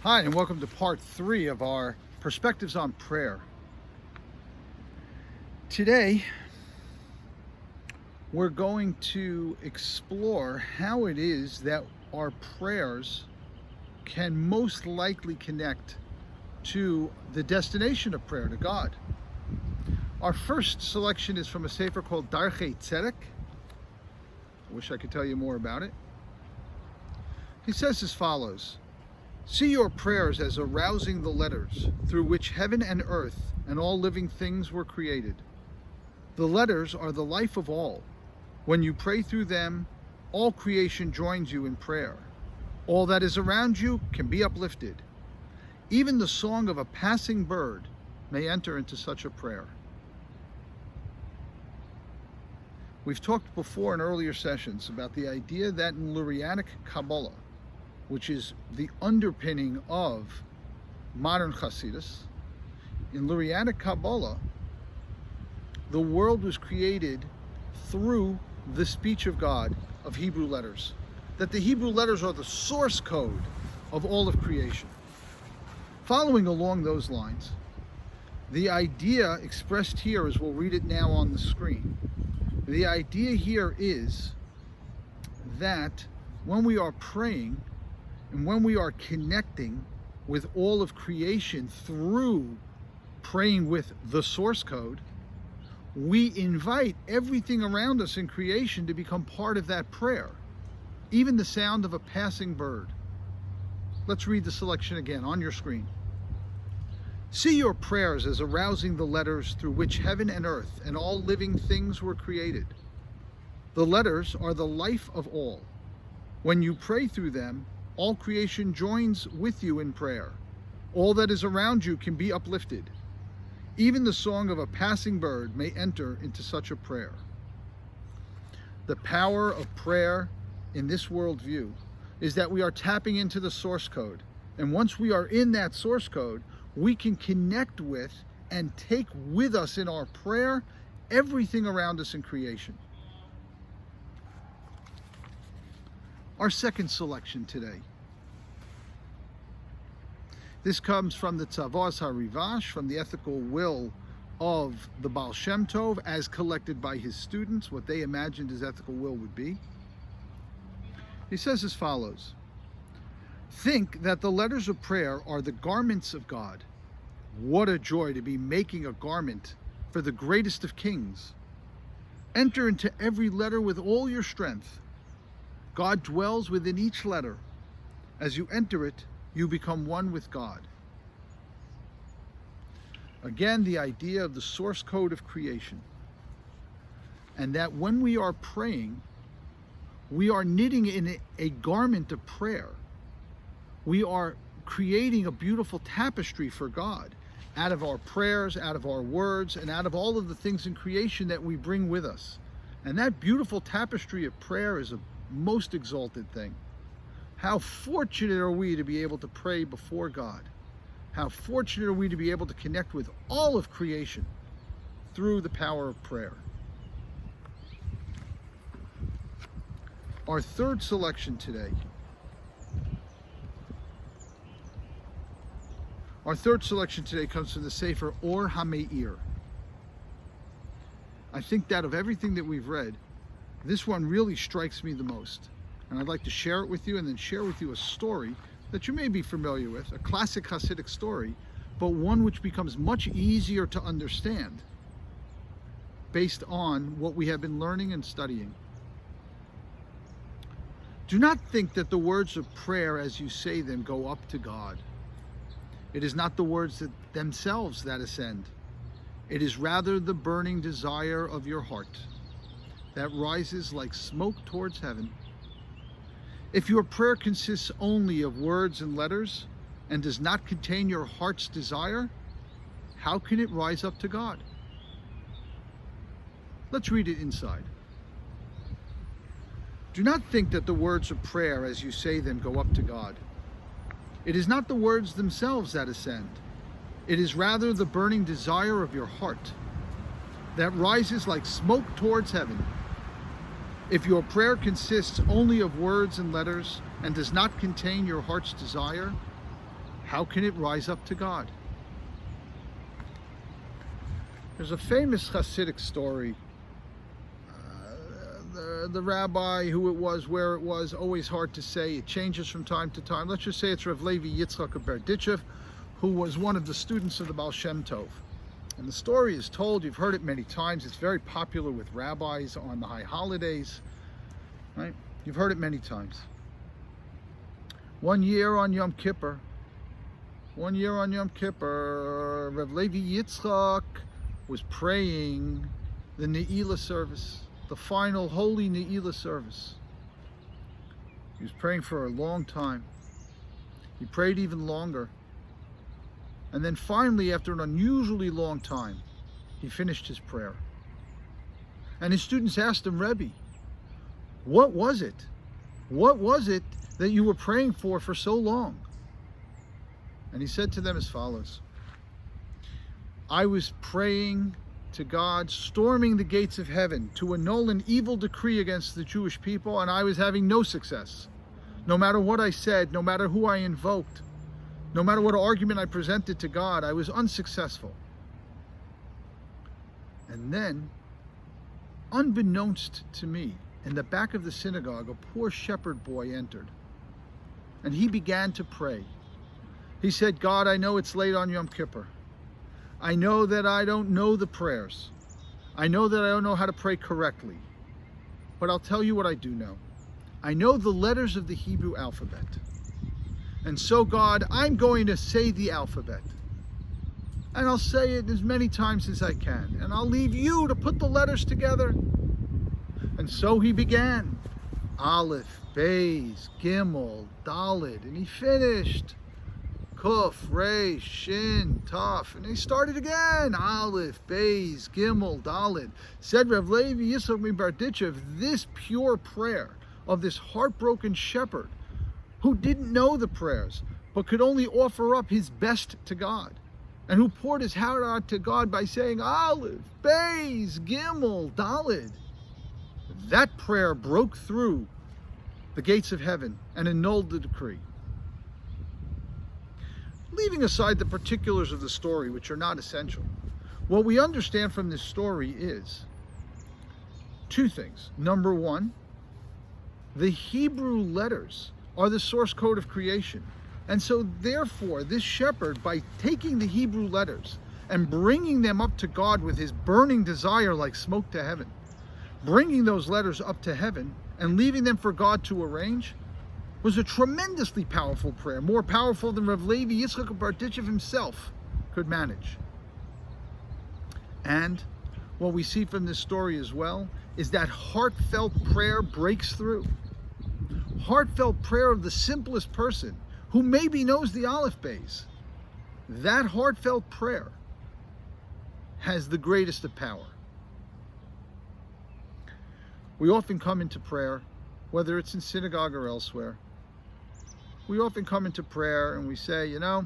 Hi, and welcome to part 3 of our Perspectives on Prayer. Today, we're going to explore how it is that our prayers can most likely connect to the destination of prayer, to God. Our first selection is from a sefer called Darchei Tzedek. I wish I could tell you more about it. He says as follows: "See your prayers as arousing the letters through which heaven and earth and all living things were created. The letters are the life of all. When you pray through them, all creation joins you in prayer. All that is around you can be uplifted. Even the song of a passing bird may enter into such a prayer." We've talked before in earlier sessions about the idea that in Lurianic Kabbalah, which is the underpinning of modern Hasidus, in Lurianic Kabbalah, the world was created through the speech of God of Hebrew letters. That the Hebrew letters are the source code of all of creation. Following along those lines, the idea expressed here, as we'll read it now on the screen, the idea here is that when we are praying and when we are connecting with all of creation through praying with the source code, we invite everything around us in creation to become part of that prayer, even the sound of a passing bird. Let's read the selection again on your screen. "See your prayers as arousing the letters through which heaven and earth and all living things were created. The letters are the life of all. When you pray through them, all creation joins with you in prayer. All that is around you can be uplifted. Even the song of a passing bird may enter into such a prayer." The power of prayer in this worldview is that we are tapping into the source code. And once we are in that source code, we can connect with and take with us in our prayer everything around us in creation. Our second selection today. This comes from the Tzavos HaRivash, from the ethical will of the Baal Shem Tov, as collected by his students, what they imagined his ethical will would be. He says as follows: "Think that the letters of prayer are the garments of God. What a joy to be making a garment for the greatest of kings. Enter into every letter with all your strength. God dwells within each letter. As you enter it, you become one with God." Again, the idea of the source code of creation. And that when we are praying, we are knitting in a garment of prayer. We are creating a beautiful tapestry for God out of our prayers, out of our words, and out of all of the things in creation that we bring with us. And that beautiful tapestry of prayer is a most exalted thing. How fortunate are we to be able to pray before God? How fortunate are we to be able to connect with all of creation through the power of prayer? Our third selection today. Comes from the sefer HaMeir. I think that of everything that we've read, this one really strikes me the most. And I'd like to share it with you and then share with you a story that you may be familiar with, a classic Hasidic story, but one which becomes much easier to understand based on what we have been learning and studying. "Do not think that the words of prayer as you say them go up to God. It is not the words themselves that ascend. It is rather the burning desire of your heart that rises like smoke towards heaven. If your prayer consists only of words and letters and does not contain your heart's desire, how can it rise up to God?" Let's read it inside. "Do not think that the words of prayer as you say them go up to God. It is not the words themselves that ascend. It is rather the burning desire of your heart that rises like smoke towards heaven. If your prayer consists only of words and letters and does not contain your heart's desire, How can it rise up to God? There's a famous Hasidic story. The rabbi, who it was, where it was, always hard to say. It changes from time to time. Let's just say it's Rav Levi Yitzhak of Berdichev, who was one of the students of the Baal Shem Tov. And the story is told, you've heard it many times. It's very popular with rabbis on the high holidays, right? You've heard it many times. One year on Yom Kippur, Rav Levi Yitzhak was praying the Ne'ilah service, the final holy Ne'ilah service. He was praying for a long time. He prayed even longer. And then finally, after an unusually long time, he finished his prayer. And his students asked him, Rebbe, what was it? What was it that you were praying for so long? And he said to them as follows: I was praying to God, storming the gates of heaven to annul an evil decree against the Jewish people, and I was having no success. No matter what I said, no matter who I invoked, no matter what argument I presented to God, I was unsuccessful. And then, unbeknownst to me, in the back of the synagogue, a poor shepherd boy entered. And he began to pray. He said, God, I know it's late on Yom Kippur. I know that I don't know the prayers. I know that I don't know how to pray correctly. But I'll tell you what I do know. I know the letters of the Hebrew alphabet. And so, God, I'm going to say the alphabet. And I'll say it as many times as I can. And I'll leave you to put the letters together. And so he began. Aleph, Beis, Gimel, Daled. And he finished. Kuf, Resh, Shin, Taf. And he started again. Aleph, Beis, Gimel, Daled. Said Rav Levi Yitzhak Berdichev, this pure prayer of this heartbroken shepherd who didn't know the prayers, but could only offer up his best to God, and who poured his heart out to God by saying, Aleph, Beis, Gimel, Daled. That prayer broke through the gates of heaven and annulled the decree. Leaving aside the particulars of the story, which are not essential, what we understand from this story is two things. Number one, the Hebrew letters are the source code of creation. And so therefore, this shepherd, by taking the Hebrew letters and bringing them up to God with his burning desire like smoke to heaven, bringing those letters up to heaven and leaving them for God to arrange, was a tremendously powerful prayer, more powerful than Rav Levi Yitzchak Berdichev himself could manage. And what we see from this story as well is that heartfelt prayer breaks through. Heartfelt prayer of the simplest person who maybe knows the Aleph Beis. That heartfelt prayer has the greatest of power. We often come into prayer, whether it's in synagogue or elsewhere, we often come into prayer and we say, you know,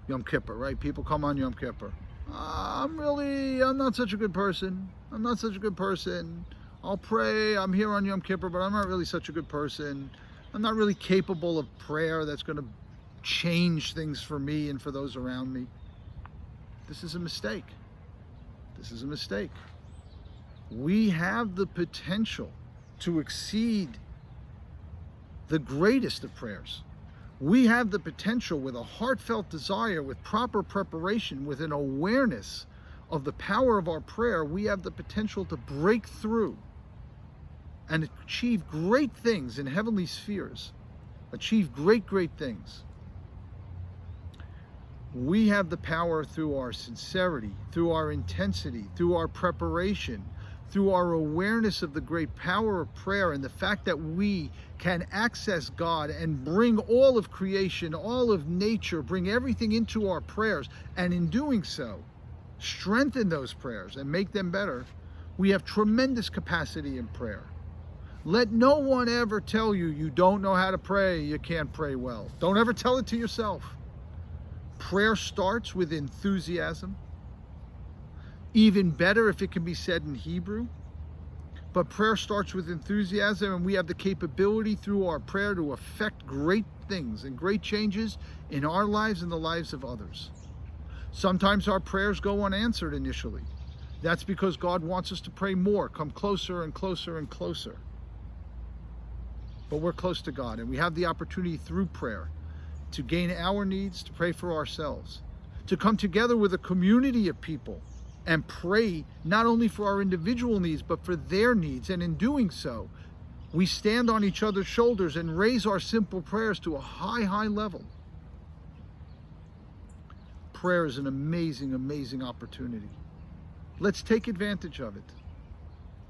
Yom Kippur, right? People come on Yom Kippur. I'm not such a good person. I'm not such a good person. I'll pray, I'm here on Yom Kippur, but I'm not really such a good person. I'm not really capable of prayer that's going to change things for me and for those around me. This is a mistake. This is a mistake. We have the potential to exceed the greatest of prayers. We have the potential, with a heartfelt desire, with proper preparation, with an awareness of the power of our prayer, we have the potential to break through and achieve great things in heavenly spheres. Achieve great, great things. We have the power through our sincerity, through our intensity, through our preparation, through our awareness of the great power of prayer and the fact that we can access God and bring all of creation, all of nature, bring everything into our prayers, and in doing so, strengthen those prayers and make them better. We have tremendous capacity in prayer. Let no one ever tell you you don't know how to pray, you can't pray well. Don't ever tell it to yourself. Prayer starts with enthusiasm. Even better if it can be said in Hebrew. But prayer starts with enthusiasm, and we have the capability through our prayer to affect great things and great changes in our lives and the lives of others. Sometimes our prayers go unanswered initially. That's because God wants us to pray more, come closer and closer and closer. But we're close to God, and we have the opportunity through prayer to gain our needs, to pray for ourselves, to come together with a community of people and pray not only for our individual needs, but for their needs. And in doing so, we stand on each other's shoulders and raise our simple prayers to a high, high level. Prayer is an amazing, amazing opportunity. Let's take advantage of it.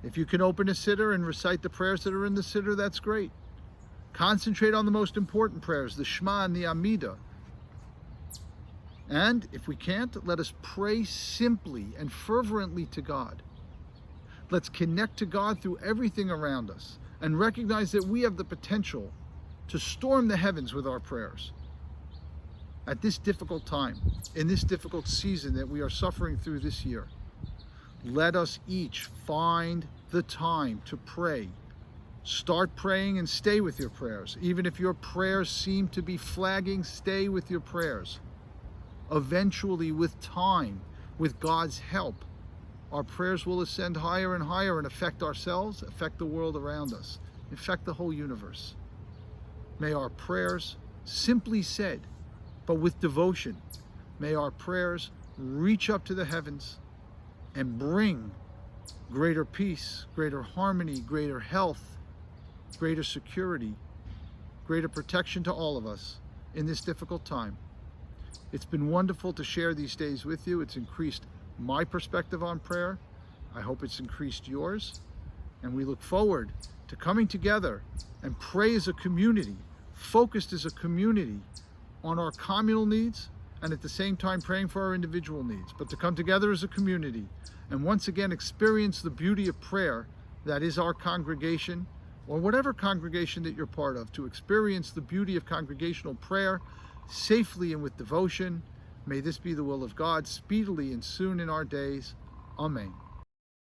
If you can open a siddur and recite the prayers that are in the siddur, that's great. Concentrate on the most important prayers, the Shema and the Amidah. And if we can't, let us pray simply and fervently to God. Let's connect to God through everything around us and recognize that we have the potential to storm the heavens with our prayers. At this difficult time, in this difficult season that we are suffering through this year, let us each find the time to pray. Start praying and stay with your prayers. Even if your prayers seem to be flagging, stay with your prayers. Eventually, with time, with God's help, our prayers will ascend higher and higher and affect ourselves, affect the world around us, affect the whole universe. May our prayers, simply said, but with devotion, may our prayers reach up to the heavens and bring greater peace, greater harmony, greater health, greater security, greater protection to all of us in this difficult time. It's been wonderful to share these days with you. It's increased my perspective on prayer. I hope it's increased yours. And we look forward to coming together and pray as a community, focused as a community on our communal needs and at the same time praying for our individual needs, but to come together as a community and once again experience the beauty of prayer that is our congregation, or whatever congregation that you're part of, to experience the beauty of congregational prayer safely and with devotion. May this be the will of God speedily and soon in our days. Amen.